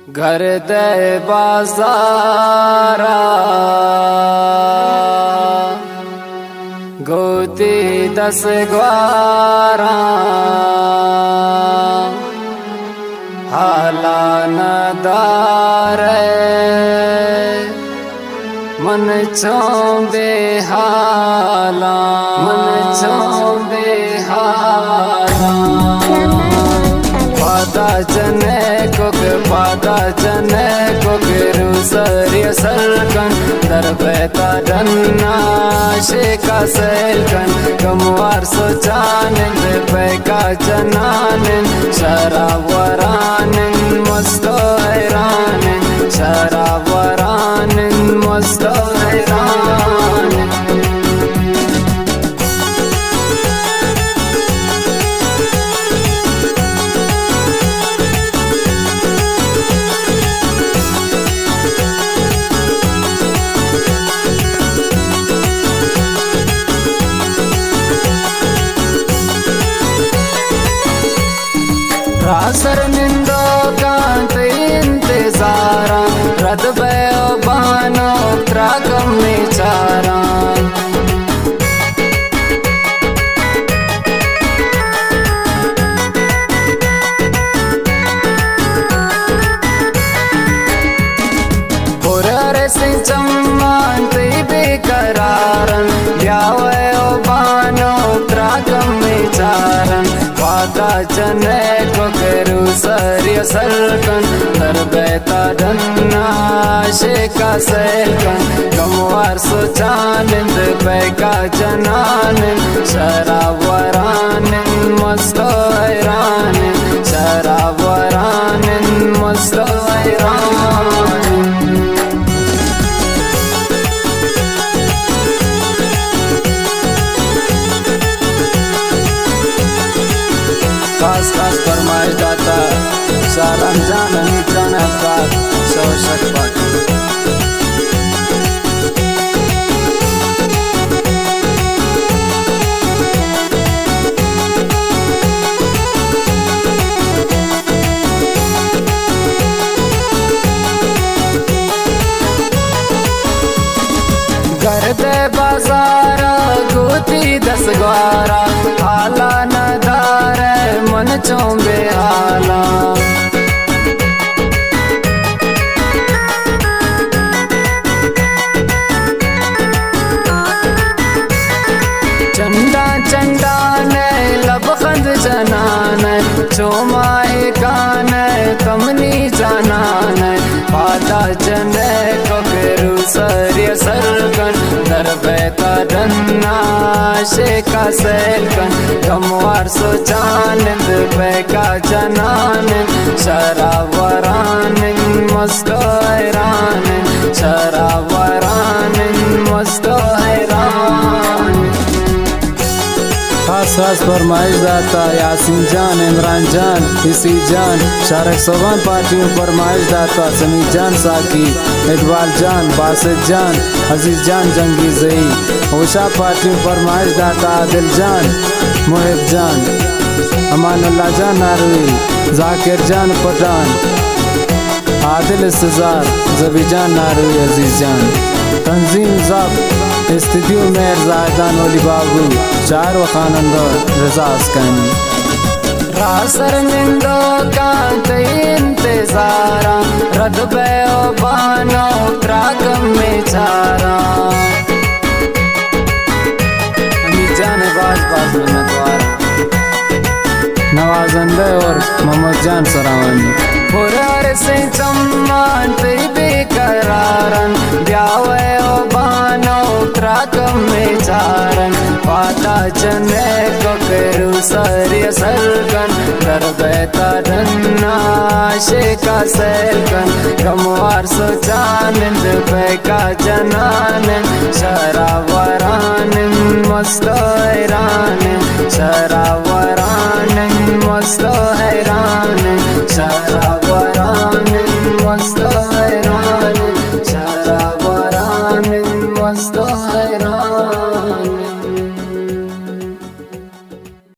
घर दे बाजारा गोती 10 ग्वारा हाला नदार मन चौंबे हाला मन चौंबे हाला पादा जने कोक रूसरिय सलकन दरबेता डन्ना शेका सैलकन कमवार सोचानिन बेका जनानिन शरावरानिन मस्तो हैरानिन शरावरानिन मस्तो हैरानिन रासर निंदो कांत इंतजारा रद बयो बानो त्राकम निचारा पुररे सिंचम्मान ते बेकरारन यावयो बानो त्राकम निचारन पादा जने कोकेरू सरिय सलकन दरबेता डन्ना शेका सैलकन कमवार सोचानिन बेका जनानिन शरावरानिन मस्तो हैरानिन शरावरानिन मस्तो हैरानिन खास फरमाइश दाता सारम जान जान अफाक शौशक पाक घर दे बाजारा गोती 10 ग्वारा हाला नदार मन चौंबे हाला चंदा चंदा ने लबखंद जनान चोमाए कान कमनी जनान पादा जने कोकेरू सरिय सलकन दरबेता डन्ना शेका सैलकन कमवार सोचानिन बेका जनानिन शरावरानिन मस्तो हैरानिन शरावरानिन मस्तो हैरानिन खास फरमाइश दाता यासीन जान इमरान जान इसी जान शारक सोबान पार्टियों फरमाइश दाता समी जान साकी इकबाल जान बासित जान अजीज जान जंगी जई ओशा पार्टियों फरमाइश दाता आदिल जान मुहिब जान अमानुल्लाह जान नारवी जाकिर जान पठान आदिल इस्तजार जबी जान नारवी अजीज जान तंजीम ज़ब स्टूडियो में जायदान ओली बाबू चार व खानंदो रजा अस्कानी रासर निंदो कांत इंतजारा रद बयो बानो त्राकम में चारा जान बाज में नद्वारा नवाजंदे और मोहम्मद जान सरावनी पुरार से चम्मान ते बेकरारन ब्यावयो बानो त्राकम में चारन पादा जने कोकेरू सरिय सलकन दरबेता डन्ना शेका सैलकन कमवार सोचानिन बेका जनानिन शरावरानिन मस्तो हैरानिन शरावरानिन मस्तो